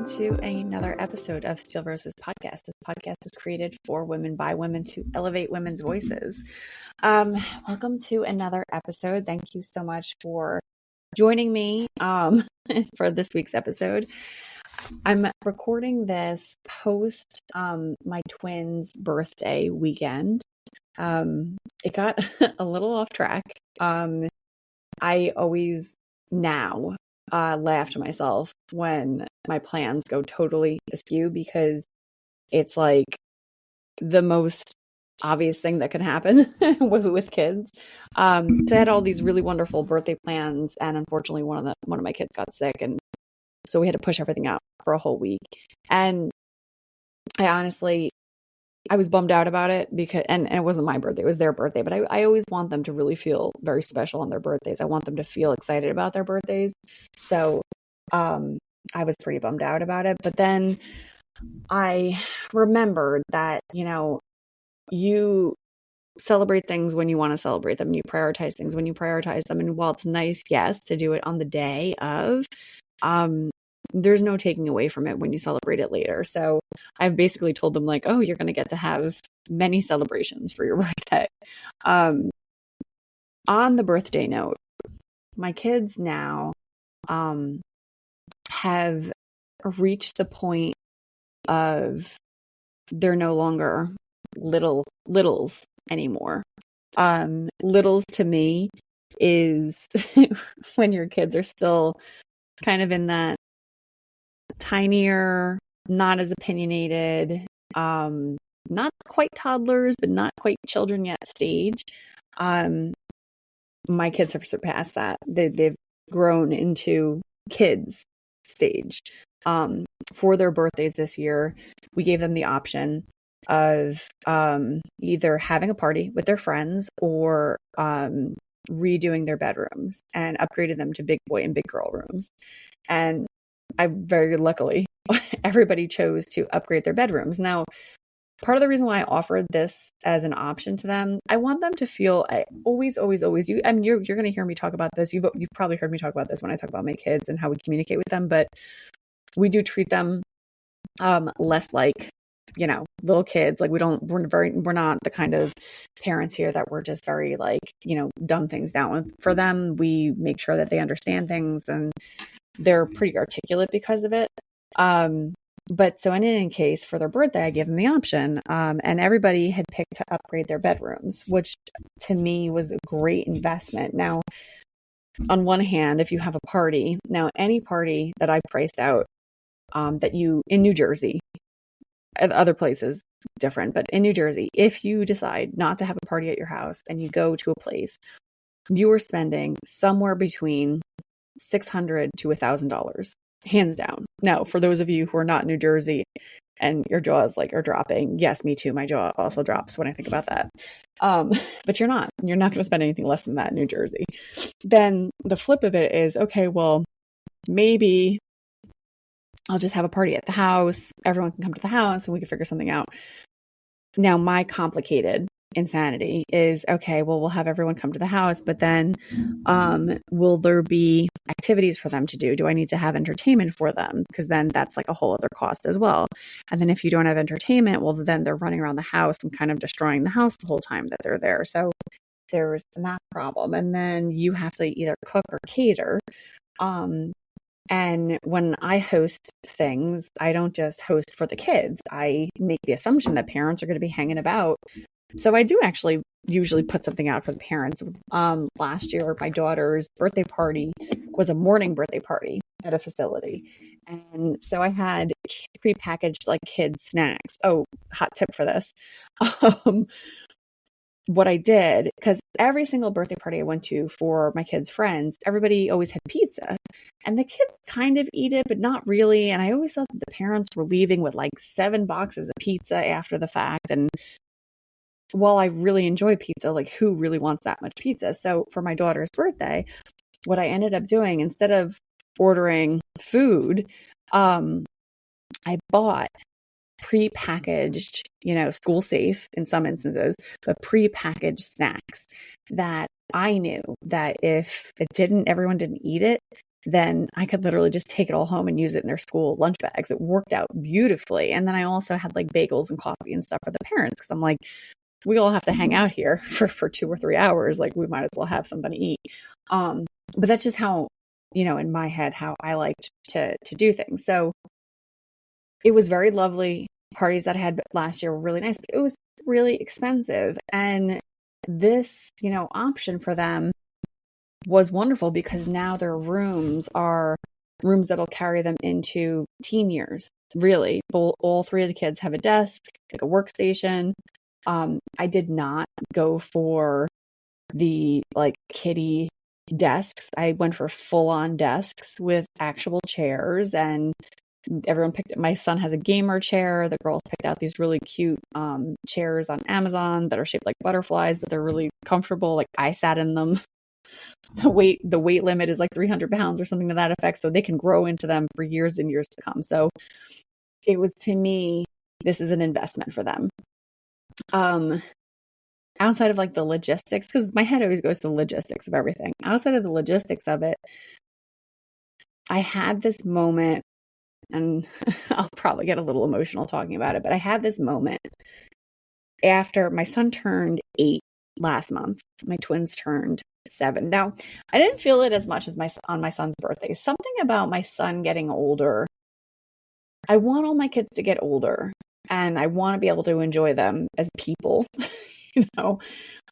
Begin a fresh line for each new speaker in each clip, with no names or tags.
welcome to another episode of Steel Roses Podcast. This podcast is created for women by women to elevate women's voices. Welcome to another episode. Thank you so much for joining me for this week's episode. I'm recording this post my twins' birthday weekend. It got a little off track. I always now laugh to myself when my plans go totally askew because it's like the most obvious thing that can happen with kids. So I had all these really wonderful birthday plans, and unfortunately one of my kids got sick, and so we had to push everything out for a whole week. And I was bummed out about it because, and it wasn't my birthday, it was their birthday, but I always want them to really feel very special on their birthdays. I want them to feel excited about their birthdays. So, I was pretty bummed out about it, but then I remembered that, you celebrate things when you want to celebrate them. You prioritize things when you prioritize them. And while it's nice, yes, to do it on the day of, there's no taking away from it when you celebrate it later. So I've basically told them like, oh, you're going to get to have many celebrations for your birthday. On the birthday note, my kids now have reached the point of they're no longer littles anymore. Littles to me is when your kids are still kind of in that tinier, not as opinionated, not quite toddlers, but not quite children yet stage. My kids have surpassed that. They've grown into kids stage. For their birthdays this year, we gave them the option of either having a party with their friends or redoing their bedrooms, and upgraded them to big boy and big girl rooms. And I very luckily, everybody chose to upgrade their bedrooms. Now, part of the reason why I offered this as an option to them, I want them to feel, I always, you, I mean, you're going to hear me talk about this. You've probably heard me talk about this when I talk about my kids and how we communicate with them, but we do treat them less like, little kids. Like we're not the kind of parents here that we're just very like, dumb things down for them. We make sure that they understand things and they're pretty articulate because of it. But so in any case, for their birthday, I gave them the option. And everybody had picked to upgrade their bedrooms, which to me was a great investment. Now, on one hand, if you have a party, now any party that I priced out, that you in New Jersey, other places different, but in New Jersey, if you decide not to have a party at your house and you go to a place, you are spending somewhere between $600 to $1,000, hands down. Now, for those of you who are not in New Jersey and your jaws are dropping, yes, me too. My jaw also drops when I think about that. But you're not going to spend anything less than that in New Jersey. Then the flip of it is, okay, well, maybe I'll just have a party at the house. Everyone can come to the house and we can figure something out. Now, my complicated insanity is, okay, well, we'll have everyone come to the house, but then will there be activities for them to do? Do I need to have entertainment for them? Because then that's like a whole other cost as well. And then if you don't have entertainment, well, then they're running around the house and kind of destroying the house the whole time that they're there. So there's that problem. And then you have to either cook or cater. And when I host things, I don't just host for the kids. I make the assumption that parents are going to be hanging about. So I do actually usually put something out for the parents. Last year, my daughter's birthday party was a morning birthday party at a facility. And so I had prepackaged like kids snacks. Oh, hot tip for this. What I did, because every single birthday party I went to for my kids' friends, everybody always had pizza. And the kids kind of eat it, but not really. And I always thought that the parents were leaving with like 7 boxes of pizza after the fact. And while I really enjoy pizza, like who really wants that much pizza? So for my daughter's birthday, what I ended up doing, instead of ordering food, I bought prepackaged, school safe in some instances, but prepackaged snacks that I knew that if everyone didn't eat it, then I could literally just take it all home and use it in their school lunch bags. It worked out beautifully. And then I also had like bagels and coffee and stuff for the parents, because I'm like, we all have to hang out here for 2 or 3 hours. Like, we might as well have something to eat. But that's just how, in my head, how I liked to do things. So it was very lovely. Parties that I had last year were really nice, but it was really expensive. And this, option for them was wonderful, because now their rooms are rooms that'll carry them into teen years. Really, all 3 of the kids have a desk, like a workstation. I did not go for the like kiddie desks. I went for full-on desks with actual chairs, and everyone picked it. My son has a gamer chair. The girls picked out these really cute chairs on Amazon that are shaped like butterflies, but they're really comfortable. Like, I sat in them. The weight limit is like 300 pounds or something to that effect, so they can grow into them for years and years to come. So it was, to me, this is an investment for them. Outside of like the logistics, because my head always goes to the logistics of everything. Outside of the logistics of it, I had this moment, and I'll probably get a little emotional talking about it, but I had this moment after my son turned 8 last month. My twins turned 7. Now, I didn't feel it as much as on my son's birthday. Something about my son getting older. I want all my kids to get older, and I want to be able to enjoy them as people,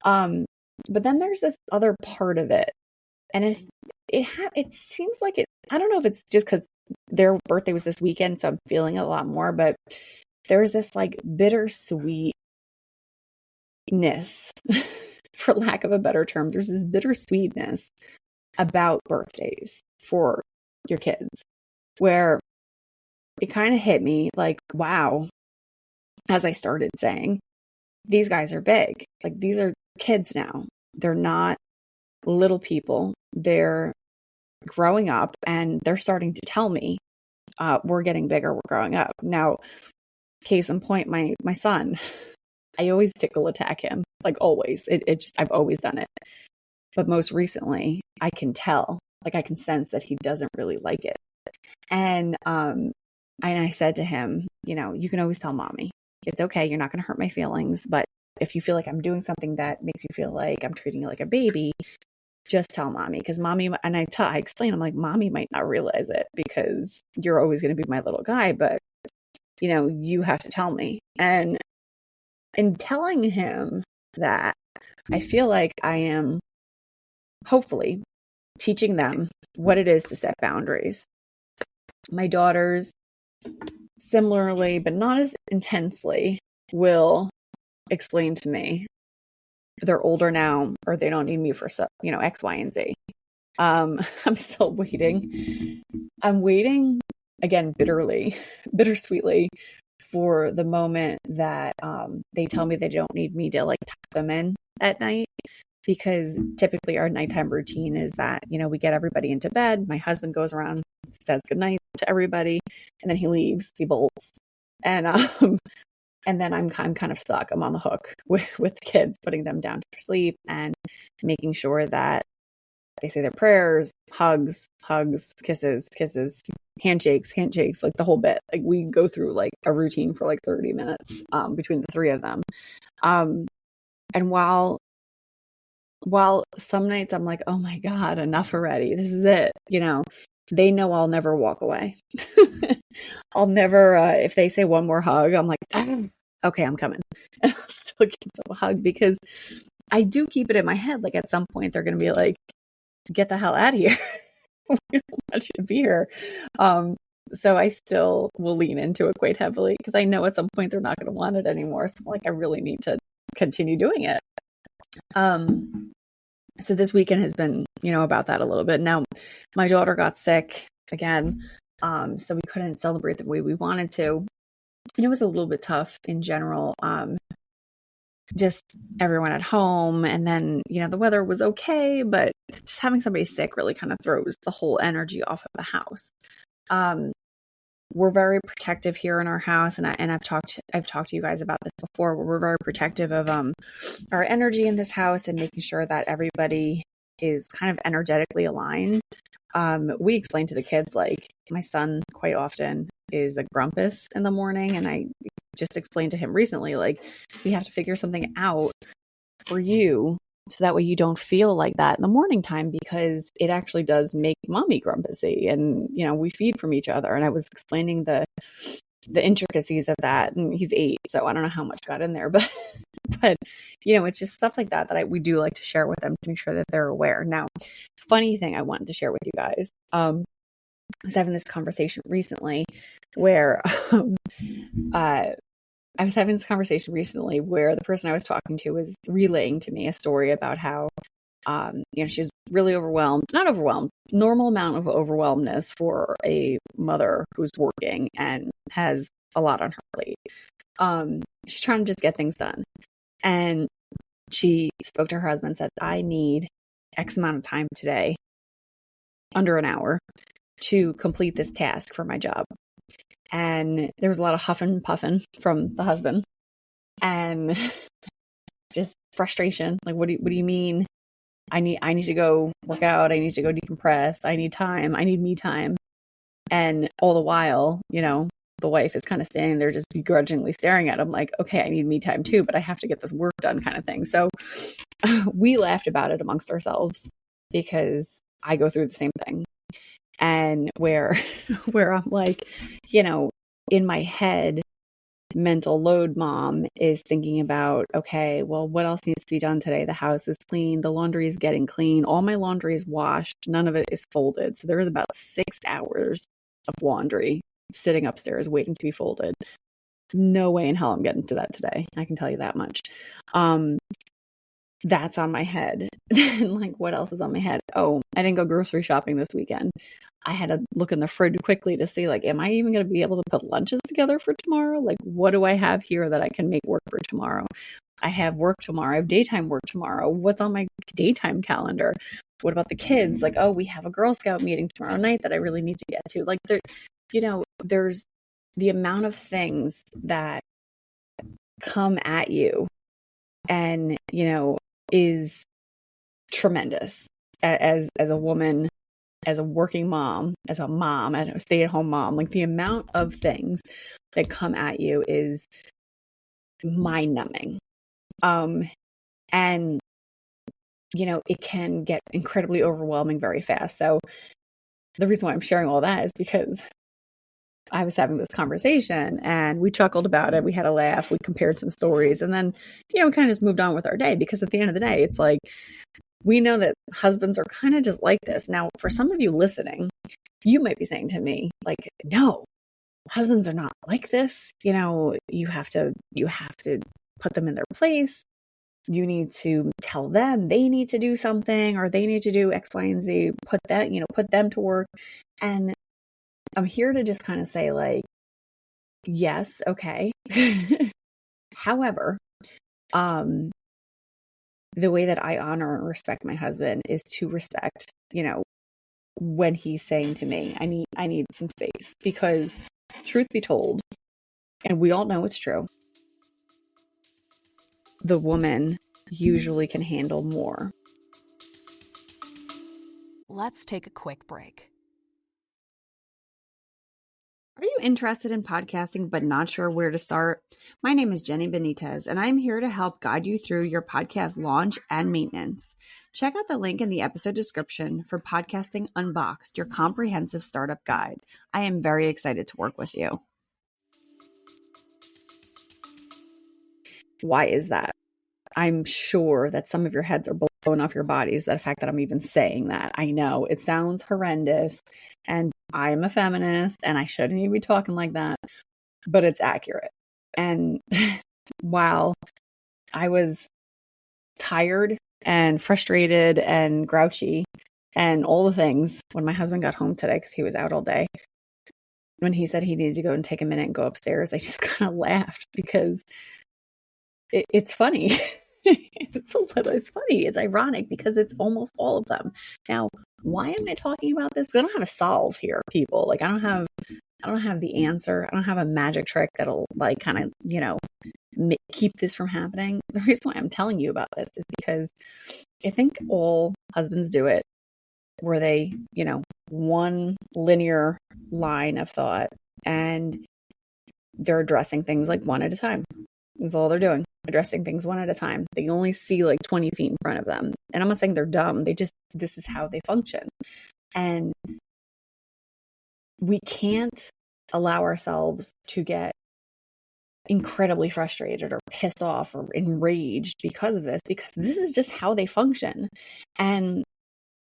But then there's this other part of it, and it seems like it. I don't know if it's just because their birthday was this weekend, so I'm feeling it a lot more. But there's this like bittersweetness, for lack of a better term. There's this bittersweetness about birthdays for your kids, where it kind of hit me like, wow, as I started saying, these guys are big. Like, these are kids now. They're not little people. They're growing up, and they're starting to tell me, we're getting bigger, we're growing up. Now, case in point, my son, I always tickle attack him, like always. I've always done it. But most recently, I can tell, like I can sense that he doesn't really like it. And I said to him, you can always tell mommy. It's okay. You're not going to hurt my feelings. But if you feel like I'm doing something that makes you feel like I'm treating you like a baby, just tell mommy. Because mommy, and I explain, I'm like, mommy might not realize it because you're always going to be my little guy. But, you have to tell me. And in telling him that, I feel like I am hopefully teaching them what it is to set boundaries. My daughters, similarly, but not as intensely, will explain to me they're older now, or they don't need me for stuff, X, Y, and Z. I'm still waiting. I'm waiting, again, bittersweetly, for the moment that they tell me they don't need me to like tuck them in at night. Because typically our nighttime routine is that, we get everybody into bed. My husband goes around, says goodnight to everybody, and then he leaves, he bolts. And then I'm kind of stuck. I'm on the hook with the kids, putting them down to sleep and making sure that they say their prayers, hugs, kisses, handshakes, like the whole bit. Like, we go through like a routine for like 30 minutes between the 3 of them. And while some nights I'm like, oh my God, enough already. This is it. They know I'll never walk away. I'll never, if they say one more hug, I'm like, okay, I'm coming. And I'll still give them a hug, because I do keep it in my head. Like, at some point they're going to be like, get the hell out of here. We don't want you to be here. So I still will lean into it quite heavily, because I know at some point they're not going to want it anymore. So I'm like, I really need to continue doing it. So this weekend has been, about that a little bit. Now, my daughter got sick again, so we couldn't celebrate the way we wanted to. And it was a little bit tough in general, just everyone at home. And then, the weather was okay, but just having somebody sick really kind of throws the whole energy off of the house. We're very protective here in our house, and I've talked to you guys about this before. We're very protective of our energy in this house, and making sure that everybody is kind of energetically aligned. We explain to the kids, like my son quite often is a grumpus in the morning. And I just explained to him recently, like, we have to figure something out for you so that way you don't feel like that in the morning time, because it actually does make mommy grumpusy, and we feed from each other. And I was explaining the intricacies of that, and he's 8, so I don't know how much got in there, but it's just stuff like that we do like to share with them to make sure that they're aware. Now, funny thing I wanted to share with you guys, I was having this conversation recently where the person I was talking to was relaying to me a story about how, she's really overwhelmed, not overwhelmed, normal amount of overwhelmness for a mother who's working and has a lot on her plate. She's trying to just get things done. And she spoke to her husband and said, I need X amount of time today, under an hour, to complete this task for my job. And there was a lot of huffing and puffing from the husband and just frustration. Like, what do you mean? I need to go work out. I need to go decompress. I need time. I need me time. And all the while, the wife is kind of standing there just begrudgingly staring at him like, okay, I need me time too, but I have to get this work done, kind of thing. So we laughed about it amongst ourselves because I go through the same thing. And where I'm like, in my head, mental load mom is thinking about, okay, well, what else needs to be done today? The house is clean. The laundry is getting clean. All my laundry is washed. None of it is folded. So there is about 6 hours of laundry sitting upstairs waiting to be folded. No way in hell I'm getting to that today. I can tell you that much. That's on my head. And like, what else is on my head? Oh, I didn't go grocery shopping this weekend. I had to look in the fridge quickly to see, like, am I even going to be able to put lunches together for tomorrow? Like, what do I have here that I can make work for tomorrow? I have work tomorrow. I have daytime work tomorrow. What's on my daytime calendar? What about the kids? Like, oh, we have a Girl Scout meeting tomorrow night that I really need to get to. Like, there's the amount of things that come at you and, is tremendous as a woman, as a working mom, as a stay-at-home mom. Like, the amount of things that come at you is mind-numbing. And it can get incredibly overwhelming very fast. So the reason why I'm sharing all that is because I was having this conversation and we chuckled about it. We had a laugh. We compared some stories, and then, we kind of just moved on with our day, because at the end of the day, it's like, we know that husbands are kind of just like this. Now, for some of you listening, you might be saying to me, like, no, husbands are not like this. You have to put them in their place. You need to tell them they need to do something, or they need to do X, Y, and Z, put them to work. And I'm here to just kind of say, like, yes, okay. However, the way that I honor and respect my husband is to respect, when he's saying to me, I need some space, because truth be told, and we all know it's true, the woman usually can handle more.
Let's take a quick break.
Are you interested in podcasting but not sure where to start? My name is Jenny Benitez, and I'm here to help guide you through your podcast launch and maintenance. Check out the link in the episode description for Podcasting Unboxed, your comprehensive startup guide. I am very excited to work with you. Why is that? I'm sure that some of your heads are blowing off your bodies, the fact that I'm even saying that. I know it sounds horrendous, and I'm a feminist and I shouldn't even be talking like that, but it's accurate. And while I was tired and frustrated and grouchy and all the things when my husband got home today, because he was out all day, when he said he needed to go and take a minute and go upstairs, I just kind of laughed, because it's funny. It's funny. It's ironic, because it's almost all of them. Now, why am I talking about this? I don't have a solve here, people. Like, I don't have the answer. I don't have a magic trick that'll, like, kind of, keep this from happening. The reason why I'm telling you about this is because I think all husbands do it, where they, one linear line of thought, and they're addressing things like one at a time. That's all they're doing, addressing things one at a time. They only see like 20 feet in front of them. And I'm not saying they're dumb. This is how they function. And we can't allow ourselves to get incredibly frustrated or pissed off or enraged because of this, because this is just how they function. And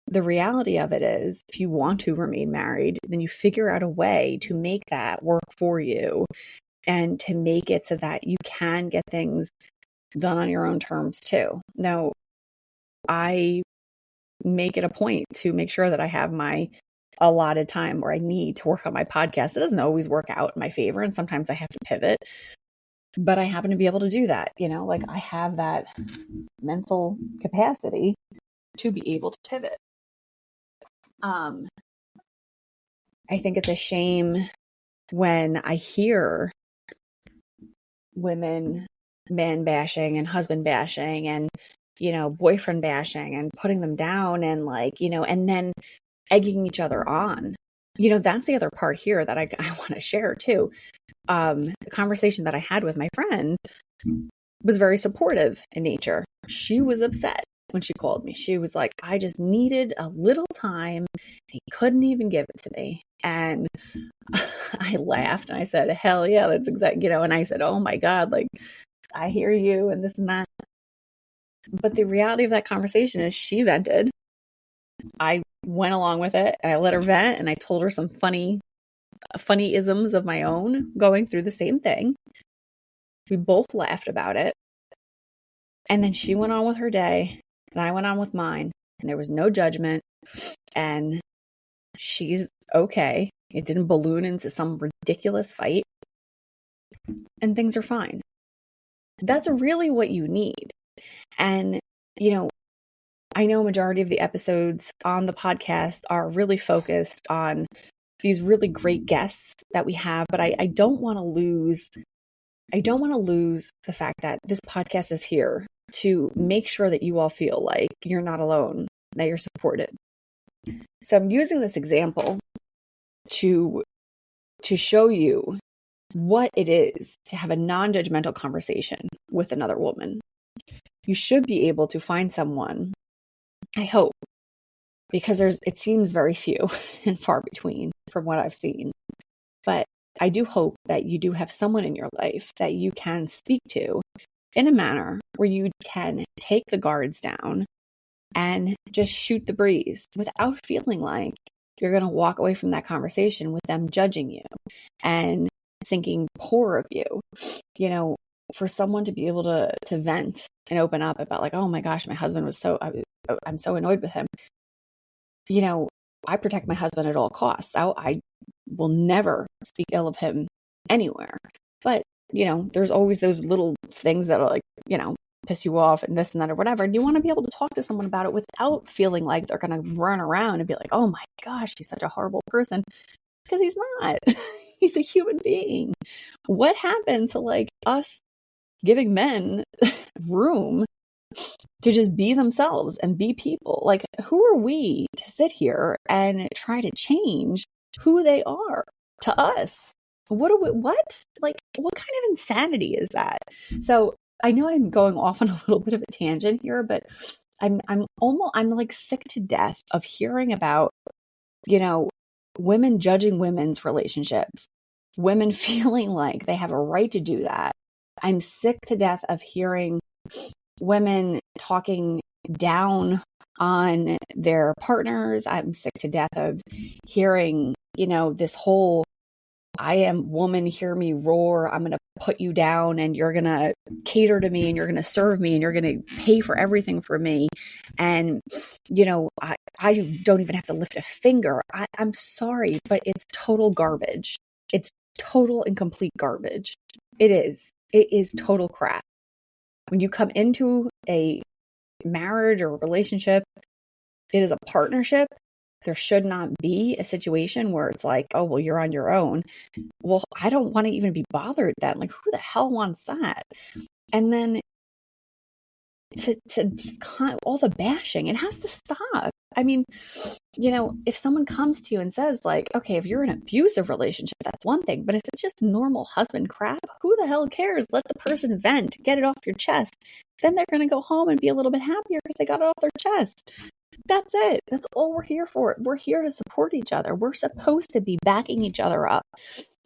the reality of it is, if you want to remain married, then you figure out a way to make that work for you and to make it so that you can get things done on your own terms too. Now, I make it a point to make sure that I have my allotted time where I need to work on my podcast. It doesn't always work out in my favor, and sometimes I have to pivot, but I happen to be able to do that. Like I have that mental capacity to be able to pivot. I think it's a shame when I hear women man bashing and husband bashing and, boyfriend bashing and putting them down and and then egging each other on. That's the other part here that I want to share too. The conversation that I had with my friend was very supportive in nature. She was upset when she called me. She was like, I just needed a little time. He couldn't even give it to me. And I laughed and I said, hell yeah, that's exactly, and I said, oh my God, like I hear you and this and that. But the reality of that conversation is she vented. I went along with it and I let her vent and I told her some funny isms of my own going through the same thing. We both laughed about it. And then she went on with her day and I went on with mine, and there was no judgment, and she's okay. It didn't balloon into some ridiculous fight, and things are fine. That's really what you need. And, I know a majority of the episodes on the podcast are really focused on these really great guests that we have, but I don't want to lose the fact that this podcast is here to make sure that you all feel like you're not alone, that you're supported. So I'm using this example to show you what it is to have a non-judgmental conversation with another woman. You should be able to find someone, I hope, because it seems very few and far between from what I've seen. But I do hope that you do have someone in your life that you can speak to in a manner where you can take the guards down and just shoot the breeze without feeling like you're going to walk away from that conversation with them judging you and thinking poor of you. For someone to be able to vent and open up about like, oh my gosh, my husband was I'm so annoyed with him. I protect my husband at all costs. I will never speak ill of him anywhere. But, there's always those little things that are like, piss you off and this and that or whatever. And you want to be able to talk to someone about it without feeling like they're going to run around and be like, oh my gosh, he's such a horrible person. Because he's not. He's a human being. What happened to like us giving men room to just be themselves and be people? Like, who are we to sit here and try to change who they are to us? What kind of insanity is that? So I know I'm going off on a little bit of a tangent here, but I'm like sick to death of hearing about, women judging women's relationships, women feeling like they have a right to do that. I'm sick to death of hearing women talking down on their partners. I'm sick to death of hearing, this whole I am woman, hear me roar. I'm going to put you down and you're going to cater to me and you're going to serve me and you're going to pay for everything for me. And, I don't even have to lift a finger. I'm sorry, but it's total garbage. It's total and complete garbage. It is. It is total crap. When you come into a marriage or a relationship, it is a partnership. There should not be a situation where it's like, oh, well, you're on your own. Well, I don't want to even be bothered then. Like, who the hell wants that? And then to just all the bashing, it has to stop. I mean, if someone comes to you and says like, okay, if you're in an abusive relationship, that's one thing. But if it's just normal husband crap, who the hell cares? Let the person vent, get it off your chest. Then they're going to go home and be a little bit happier because they got it off their chest. That's it. That's all we're here for. We're here to support each other. We're supposed to be backing each other up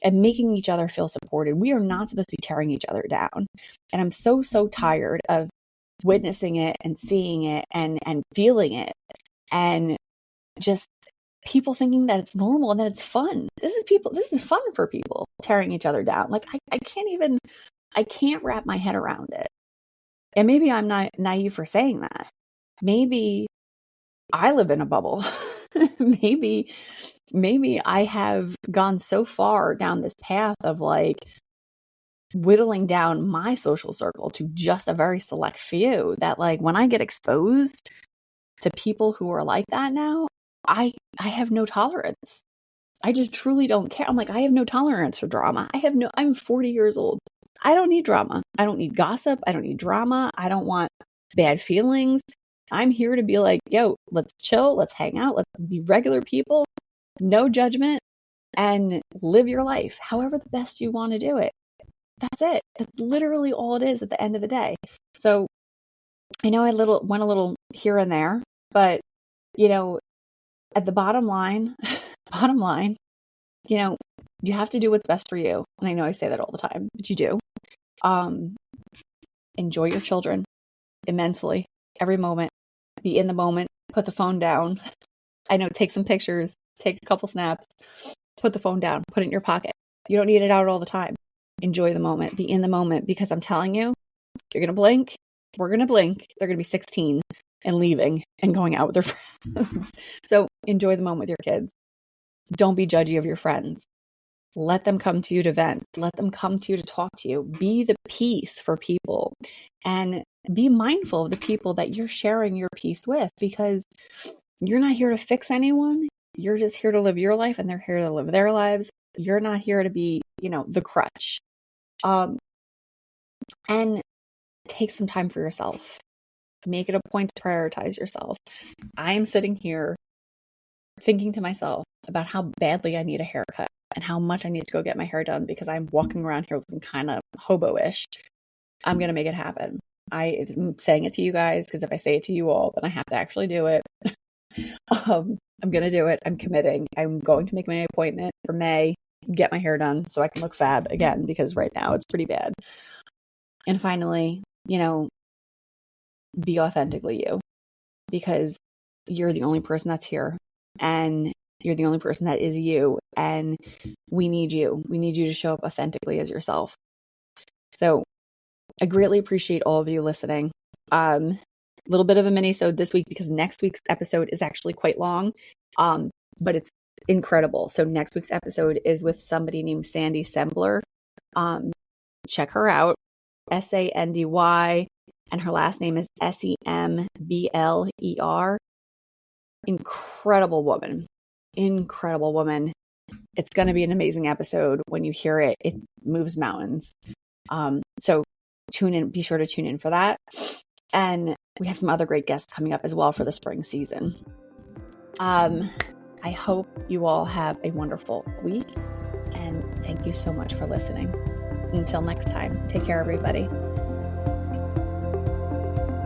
and making each other feel supported. We are not supposed to be tearing each other down. And I'm so tired of witnessing it and seeing it and feeling it, and just people thinking that it's normal and that it's fun. This is fun for people, tearing each other down. Like I can't wrap my head around it. And maybe I'm not naive for saying that. Maybe I live in a bubble. maybe I have gone so far down this path of like whittling down my social circle to just a very select few, that like when I get exposed to people who are like that now, I have no tolerance. I just truly don't care. I'm like, I have no tolerance for drama. I'm 40 years old. I don't need drama. I don't need gossip. I don't need drama. I don't want bad feelings. I'm here to be like, yo, let's chill. Let's hang out. Let's be regular people. No judgment, and live your life however the best you want to do it. That's it. That's literally all it is at the end of the day. So I know I went a little here and there, but at the bottom line, you have to do what's best for you. And I know I say that all the time, but you do. Enjoy your children immensely, every moment. Be in the moment. Put the phone down. I know, take some pictures, take a couple snaps, put the phone down, put it in your pocket. You don't need it out all the time. Enjoy the moment. Be in the moment, because I'm telling you, you're going to blink. We're going to blink. They're going to be 16 and leaving and going out with their friends. So enjoy the moment with your kids. Don't be judgy of your friends. Let them come to you to vent. Let them come to you to talk to you. Be the peace for people, and be mindful of the people that you're sharing your peace with, because you're not here to fix anyone. You're just here to live your life, and they're here to live their lives. You're not here to be, the crutch. And take some time for yourself. Make it a point to prioritize yourself. I am sitting here thinking to myself about how badly I need a haircut and how much I need to go get my hair done, because I'm walking around here looking kind of hobo-ish. I'm going to make it happen. I'm saying it to you guys because if I say it to you all, then I have to actually do it. I'm going to do it. I'm committing. I'm going to make my appointment for May, get my hair done so I can look fab again, because right now it's pretty bad. And finally, be authentically you, because you're the only person that's here, and you're the only person that is you, and we need you. We need you to show up authentically as yourself. So I greatly appreciate all of you listening. A little bit of a mini-sode this week, because next week's episode is actually quite long, but it's incredible. So next week's episode is with somebody named Sandy Sembler. Check her out, Sandy, and her last name is Sembler. Incredible woman. It's going to be an amazing episode. When you hear it, it moves mountains. So tune in, be sure to tune in for that. And we have some other great guests coming up as well for the spring season. I hope you all have a wonderful week, and thank you so much for listening. Until next time, take care, everybody.